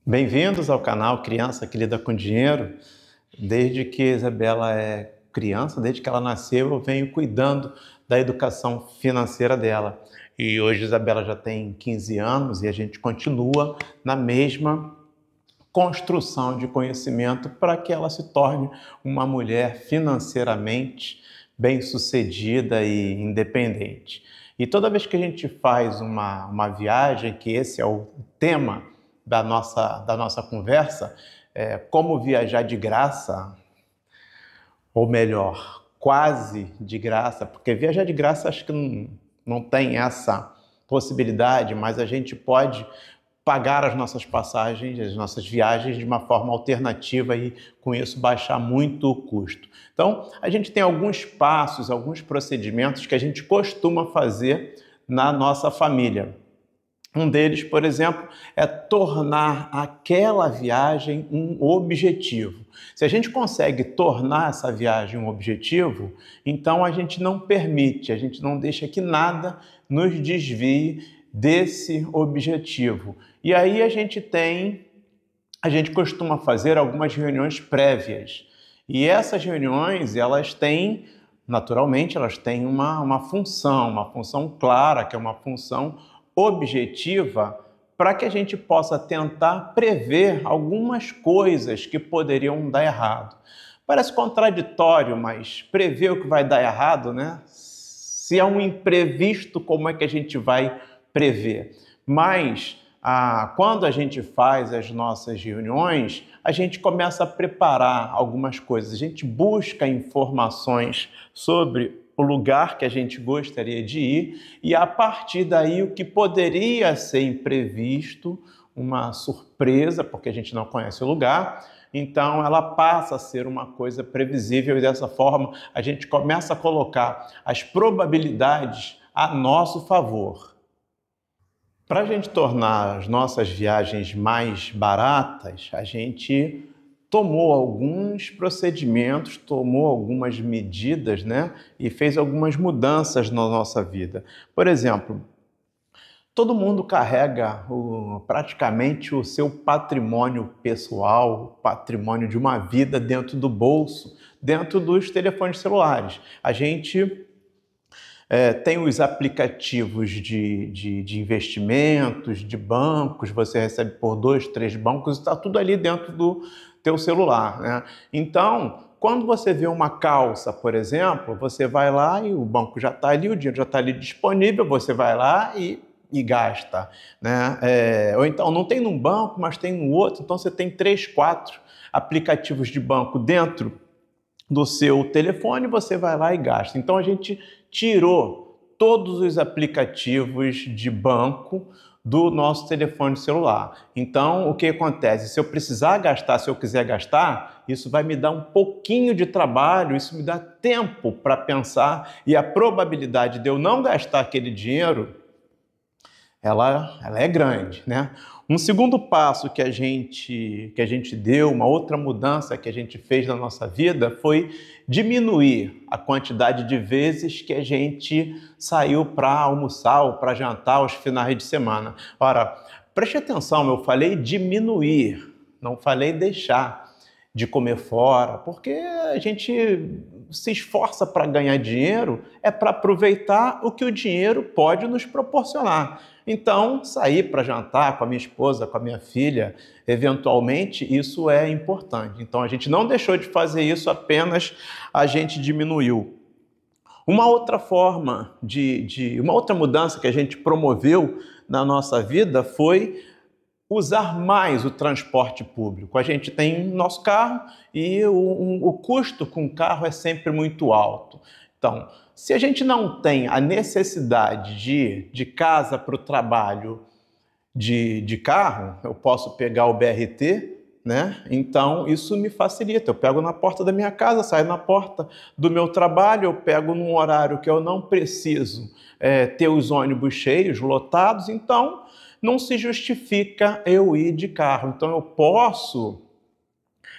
Bem-vindos ao canal Criança que Lida com Dinheiro. Desde que Isabela é criança, desde que ela nasceu, eu venho cuidando da educação financeira dela. E hoje Isabela já tem 15 anos e a gente continua na mesma construção de conhecimento para que ela se torne uma mulher financeiramente bem-sucedida e independente. E toda vez que a gente faz uma viagem, que esse é o tema da nossa conversa, como viajar de graça, ou melhor, quase de graça, porque viajar de graça acho que não tem essa possibilidade, mas a gente pode pagar as nossas passagens, as nossas viagens de uma forma alternativa e com isso baixar muito o custo. Então, a gente tem alguns passos, alguns procedimentos que a gente costuma fazer na nossa família. Um deles, por exemplo, é tornar aquela viagem um objetivo. Se a gente consegue tornar essa viagem um objetivo, então a gente não permite, a gente não deixa que nada nos desvie desse objetivo. E aí a gente costuma fazer algumas reuniões prévias. E essas reuniões, naturalmente, elas têm uma função clara, que é uma função objetiva, para que a gente possa tentar prever algumas coisas que poderiam dar errado. Parece contraditório, mas prever o que vai dar errado, né? Se é um imprevisto, como é que a gente vai prever? Mas quando a gente faz as nossas reuniões, a gente começa a preparar algumas coisas. A gente busca informações sobre o lugar que a gente gostaria de ir e, a partir daí, o que poderia ser imprevisto, uma surpresa, porque a gente não conhece o lugar, então ela passa a ser uma coisa previsível e, dessa forma, a gente começa a colocar as probabilidades a nosso favor. Para a gente tornar as nossas viagens mais baratas, a gente tomou alguns procedimentos, tomou algumas medidas, né? E fez algumas mudanças na nossa vida. Por exemplo, todo mundo carrega praticamente o seu patrimônio pessoal, o patrimônio de uma vida dentro do bolso, dentro dos telefones celulares. A gente tem os aplicativos de investimentos, de bancos, você recebe por 2, 3 bancos, está tudo ali dentro do teu celular, né? Então, quando você vê uma calça, por exemplo, você vai lá e o banco já está ali, o dinheiro já está ali disponível, você vai lá e gasta, né? Ou então, não tem num banco, mas tem no outro, então você tem 3, 4 aplicativos de banco dentro do seu telefone, você vai lá e gasta. Então, a gente tirou todos os aplicativos de banco do nosso telefone celular. Então, o que acontece? Se eu precisar gastar, se eu quiser gastar, isso vai me dar um pouquinho de trabalho, isso me dá tempo para pensar, e a probabilidade de eu não gastar aquele dinheiro, ela é grande, né? Um segundo passo que a gente deu, uma outra mudança que a gente fez na nossa vida foi diminuir a quantidade de vezes que a gente saiu para almoçar ou para jantar aos finais de semana. Ora, preste atenção, eu falei diminuir, não falei deixar de comer fora, porque a gente se esforça para ganhar dinheiro, é para aproveitar o que o dinheiro pode nos proporcionar. Então, sair para jantar com a minha esposa, com a minha filha, eventualmente, isso é importante. Então, a gente não deixou de fazer isso, apenas a gente diminuiu. Uma outra forma uma outra mudança que a gente promoveu na nossa vida foi usar mais o transporte público. A gente tem nosso carro e o custo com o carro é sempre muito alto. Então, se a gente não tem a necessidade de ir de casa para o trabalho de carro, eu posso pegar o BRT, né? Então, isso me facilita. Eu pego na porta da minha casa, saio na porta do meu trabalho, eu pego num horário que eu não preciso ter os ônibus cheios, lotados, então não se justifica eu ir de carro. Então, eu posso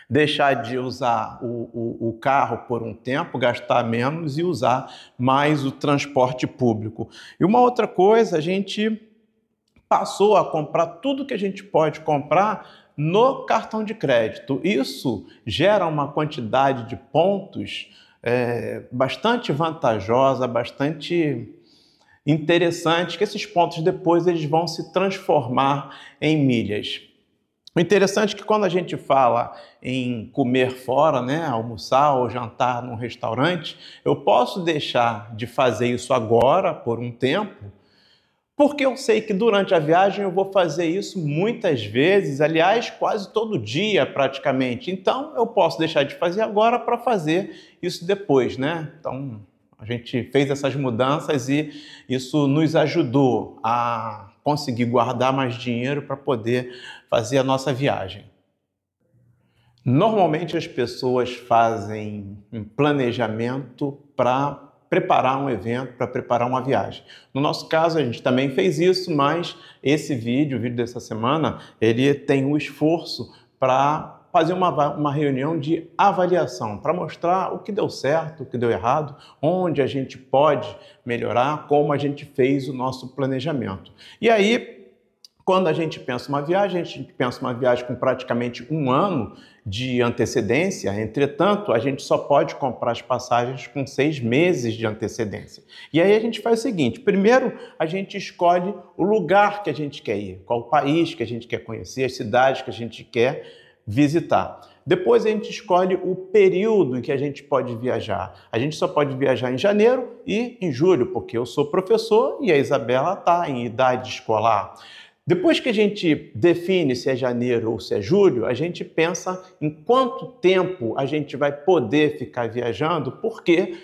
deixar de usar o carro por um tempo, gastar menos e usar mais o transporte público. E uma outra coisa, a gente passou a comprar tudo que a gente pode comprar no cartão de crédito. Isso gera uma quantidade de pontos bastante vantajosa, bastante interessante, que esses pontos depois eles vão se transformar em milhas. O interessante é que quando a gente fala em comer fora, né, almoçar ou jantar num restaurante, eu posso deixar de fazer isso agora por um tempo, porque eu sei que durante a viagem eu vou fazer isso muitas vezes, aliás, quase todo dia praticamente. Então eu posso deixar de fazer agora para fazer isso depois, né? Então a gente fez essas mudanças e isso nos ajudou a conseguir guardar mais dinheiro para poder fazer a nossa viagem. Normalmente as pessoas fazem um planejamento para preparar um evento, para preparar uma viagem. No nosso caso, a gente também fez isso, mas esse vídeo, o vídeo dessa semana, ele tem um esforço para fazer uma reunião de avaliação, para mostrar o que deu certo, o que deu errado, onde a gente pode melhorar, como a gente fez o nosso planejamento. E aí, quando a gente pensa uma viagem, a gente pensa uma viagem com praticamente um ano de antecedência, entretanto, a gente só pode comprar as passagens com 6 meses de antecedência. E aí a gente faz o seguinte, primeiro a gente escolhe o lugar que a gente quer ir, qual o país que a gente quer conhecer, as cidades que a gente quer visitar. Depois a gente escolhe o período em que a gente pode viajar. A gente só pode viajar em janeiro e em julho, porque eu sou professor e a Isabela está em idade escolar. Depois que a gente define se é janeiro ou se é julho, a gente pensa em quanto tempo a gente vai poder ficar viajando, porque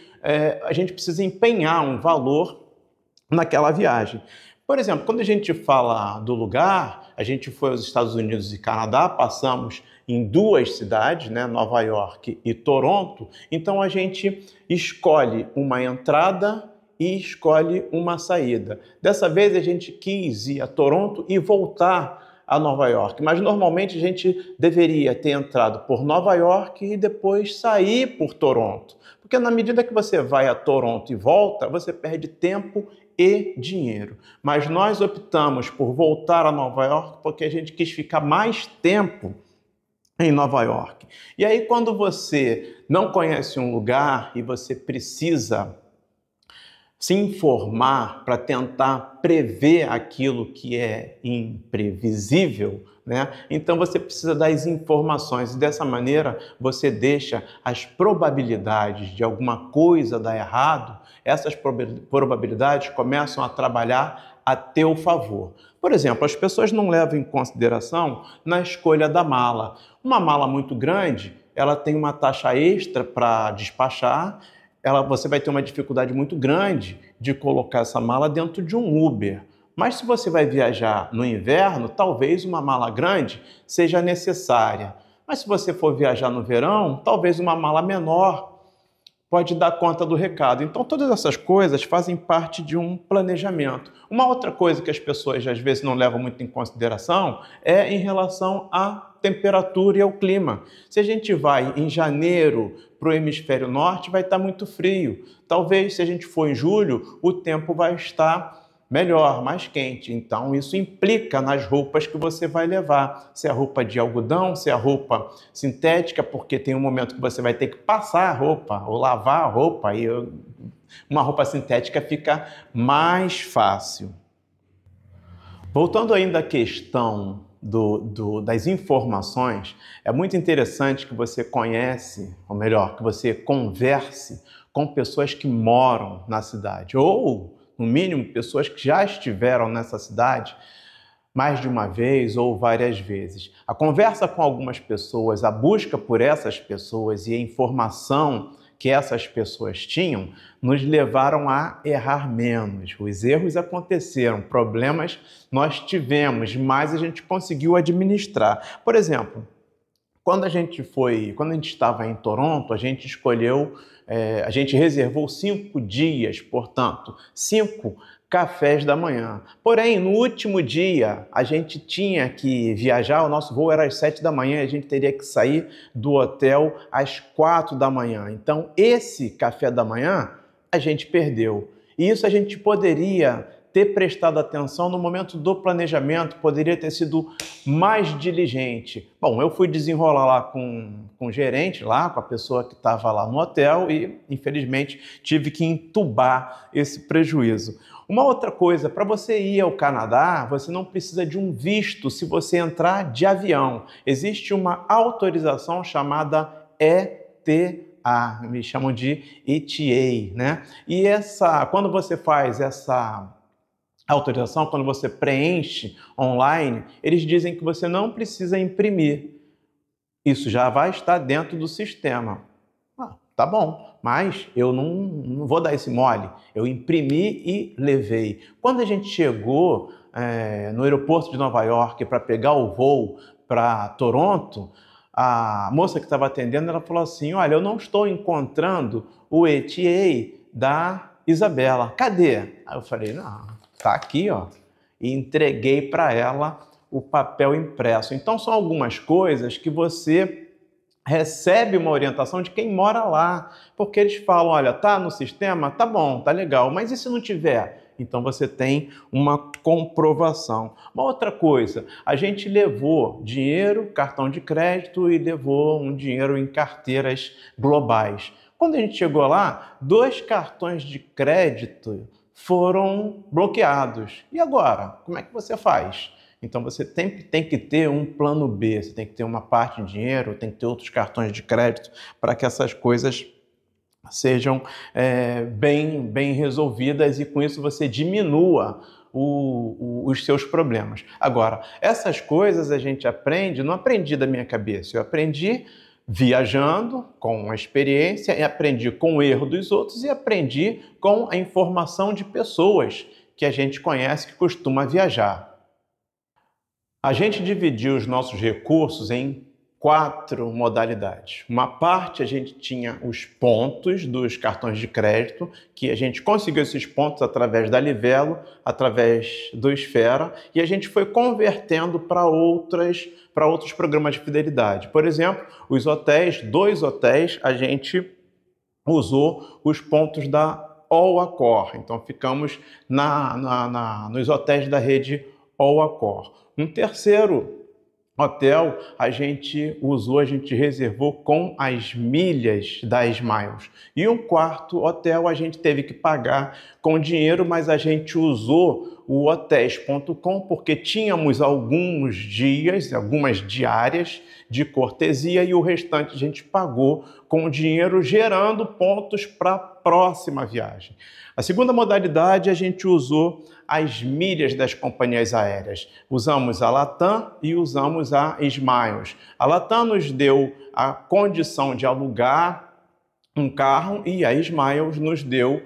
a gente precisa empenhar um valor naquela viagem. Por exemplo, quando a gente fala do lugar, a gente foi aos Estados Unidos e Canadá, passamos em 2 cidades, né, Nova York e Toronto, então a gente escolhe uma entrada e escolhe uma saída. Dessa vez a gente quis ir a Toronto e voltar a Nova York, mas normalmente a gente deveria ter entrado por Nova York e depois sair por Toronto, porque na medida que você vai a Toronto e volta, você perde tempo e dinheiro. Mas nós optamos por voltar a Nova York porque a gente quis ficar mais tempo em Nova York. E aí quando você não conhece um lugar e você precisa se informar para tentar prever aquilo que é imprevisível, né? Então você precisa das informações e dessa maneira você deixa as probabilidades de alguma coisa dar errado, essas probabilidades começam a trabalhar a teu favor. Por exemplo, as pessoas não levam em consideração na escolha da mala. Uma mala muito grande, ela tem uma taxa extra para despachar, você vai ter uma dificuldade muito grande de colocar essa mala dentro de um Uber. Mas se você vai viajar no inverno, talvez uma mala grande seja necessária. Mas se você for viajar no verão, talvez uma mala menor pode dar conta do recado. Então, todas essas coisas fazem parte de um planejamento. Uma outra coisa que as pessoas às vezes não levam muito em consideração é em relação à temperatura e ao clima. Se a gente vai em janeiro para o hemisfério norte, vai estar muito frio. Talvez, se a gente for em julho, o tempo vai estar melhor, mais quente. Então, isso implica nas roupas que você vai levar. Se é roupa de algodão, se é roupa sintética, porque tem um momento que você vai ter que passar a roupa ou lavar a roupa e uma roupa sintética fica mais fácil. Voltando ainda à questão das informações, é muito interessante que você conhece, ou melhor, que você converse com pessoas que moram na cidade, ou, no mínimo, pessoas que já estiveram nessa cidade mais de uma vez ou várias vezes. A conversa com algumas pessoas, a busca por essas pessoas e a informação que essas pessoas tinham, nos levaram a errar menos. Os erros aconteceram, problemas nós tivemos, mas a gente conseguiu administrar. Por exemplo, quando a gente estava em Toronto, a gente a gente reservou 5 dias, portanto, 5 cafés da manhã. Porém, no último dia, a gente tinha que viajar, o nosso voo era às 7 da manhã, a gente teria que sair do hotel às 4 da manhã. Então, esse café da manhã, a gente perdeu. E isso a gente poderia ter prestado atenção no momento do planejamento, poderia ter sido mais diligente. Bom, eu fui desenrolar lá com o gerente, lá com a pessoa que estava lá no hotel e, infelizmente, tive que entubar esse prejuízo. Uma outra coisa, para você ir ao Canadá, você não precisa de um visto se você entrar de avião. Existe uma autorização chamada ETA, me chamam de ETA, né? E quando você faz essa autorização, quando você preenche online, eles dizem que você não precisa imprimir. Isso já vai estar dentro do sistema. Tá bom, mas eu não vou dar esse mole. Eu imprimi e levei. Quando a gente chegou no aeroporto de Nova York para pegar o voo para Toronto, a moça que estava atendendo, ela falou assim, olha, eu não estou encontrando o ETA da Isabela. Cadê? Aí eu falei, não, tá aqui, ó. E entreguei para ela o papel impresso. Então, são algumas coisas que você recebe uma orientação de quem mora lá, porque eles falam, olha, tá no sistema? Tá bom, tá legal, mas e se não tiver? Então você tem uma comprovação. Uma outra coisa, a gente levou dinheiro, cartão de crédito e levou um dinheiro em carteiras globais. Quando a gente chegou lá, 2 cartões de crédito foram bloqueados. E agora? Como é que você faz? Então você tem que ter um plano B, você tem que ter uma parte de dinheiro, tem que ter outros cartões de crédito para que essas coisas sejam bem resolvidas e com isso você diminua os seus problemas. Agora, essas coisas a gente aprende, não aprendi da minha cabeça, eu aprendi viajando com a experiência, e aprendi com o erro dos outros e aprendi com a informação de pessoas que a gente conhece que costuma viajar. A gente dividiu os nossos recursos em 4 modalidades. Uma parte a gente tinha os pontos dos cartões de crédito, que a gente conseguiu esses pontos através da Livelo, através do Esfera, e a gente foi convertendo para outros programas de fidelidade. Por exemplo, os hotéis, 2 hotéis, a gente usou os pontos da All Accor. Então ficamos nos hotéis da rede All Accor. Um terceiro hotel a gente reservou com as milhas da Smiles. E um quarto hotel a gente teve que pagar com dinheiro, mas a gente usou o hotéis.com porque tínhamos alguns dias, algumas diárias de cortesia e o restante a gente pagou com dinheiro, gerando pontos para a próxima viagem. A segunda modalidade a gente usou as milhas das companhias aéreas. Usamos a Latam e usamos a Smiles. A Latam nos deu a condição de alugar um carro e a Smiles nos deu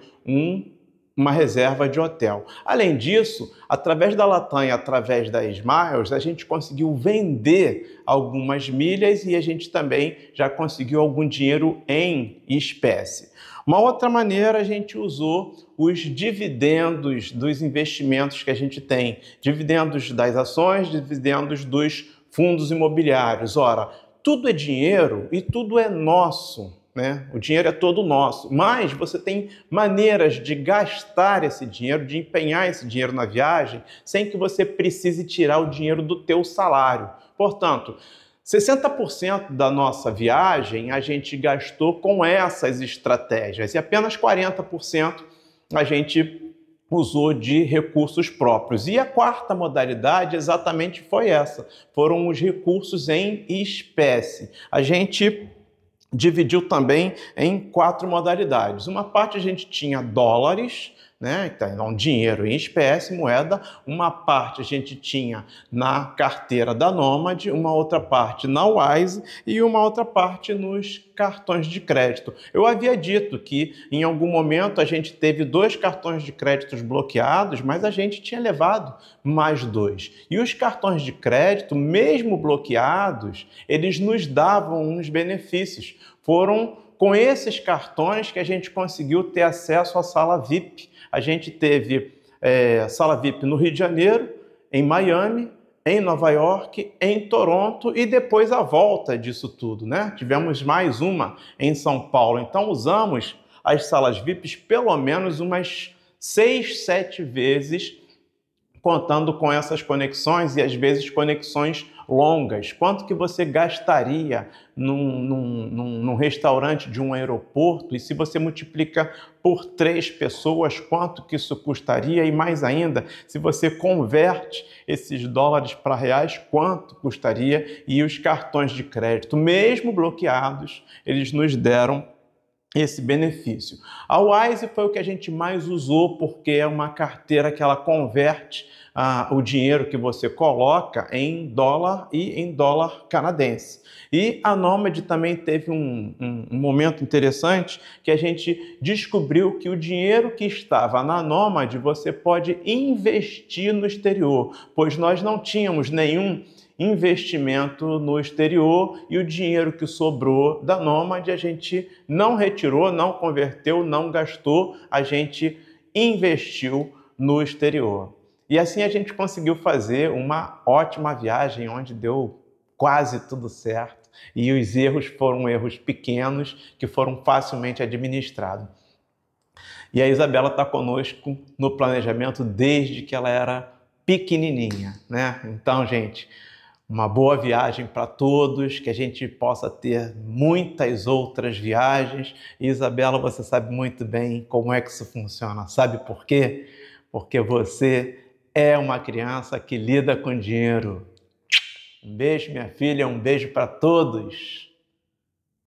uma reserva de hotel. Além disso, através da Latam e através da Smiles, a gente conseguiu vender algumas milhas e a gente também já conseguiu algum dinheiro em espécie. Uma outra maneira, a gente usou os dividendos dos investimentos que a gente tem, dividendos das ações, dividendos dos fundos imobiliários. Ora, tudo é dinheiro e tudo é nosso, né? O dinheiro é todo nosso, mas você tem maneiras de gastar esse dinheiro, de empenhar esse dinheiro na viagem, sem que você precise tirar o dinheiro do teu salário. Portanto, 60% da nossa viagem a gente gastou com essas estratégias e apenas 40% a gente usou de recursos próprios. E a quarta modalidade exatamente foi essa, foram os recursos em espécie. A gente dividiu também em 4 modalidades. Uma parte a gente tinha dólares, né? Então, dinheiro em espécie, moeda. Uma parte a gente tinha na carteira da Nomad, uma outra parte na Wise e uma outra parte nos cartões de crédito. Eu havia dito que em algum momento a gente teve 2 cartões de créditos bloqueados, mas a gente tinha levado mais 2. E os cartões de crédito, mesmo bloqueados, eles nos davam uns benefícios. Foram com esses cartões que a gente conseguiu ter acesso à sala VIP. A gente teve sala VIP no Rio de Janeiro, em Miami, em Nova York, em Toronto e depois a volta disso tudo, né? Tivemos mais uma em São Paulo. Então usamos as salas VIPs pelo menos umas 6, 7 vezes contando com essas conexões e às vezes conexões longas. Quanto que você gastaria num restaurante de um aeroporto? E se você multiplica por 3 pessoas, quanto que isso custaria? E mais ainda, se você converte esses dólares para reais, quanto custaria? E os cartões de crédito, mesmo bloqueados, eles nos deram esse benefício. A Wise foi o que a gente mais usou, porque é uma carteira que ela converte o dinheiro que você coloca em dólar e em dólar canadense. E a Nomad também teve um momento interessante que a gente descobriu que o dinheiro que estava na Nomad você pode investir no exterior, pois nós não tínhamos nenhum investimento no exterior e o dinheiro que sobrou da Nomad a gente não retirou, não converteu, não gastou, a gente investiu no exterior. E assim a gente conseguiu fazer uma ótima viagem onde deu quase tudo certo e os erros foram erros pequenos que foram facilmente administrados. E a Isabela está conosco no planejamento desde que ela era pequenininha, né? Então, gente, uma boa viagem para todos, que a gente possa ter muitas outras viagens. E, Isabela, você sabe muito bem como é que isso funciona. Sabe por quê? Porque você é uma criança que lida com dinheiro. Um beijo, minha filha, um beijo para todos.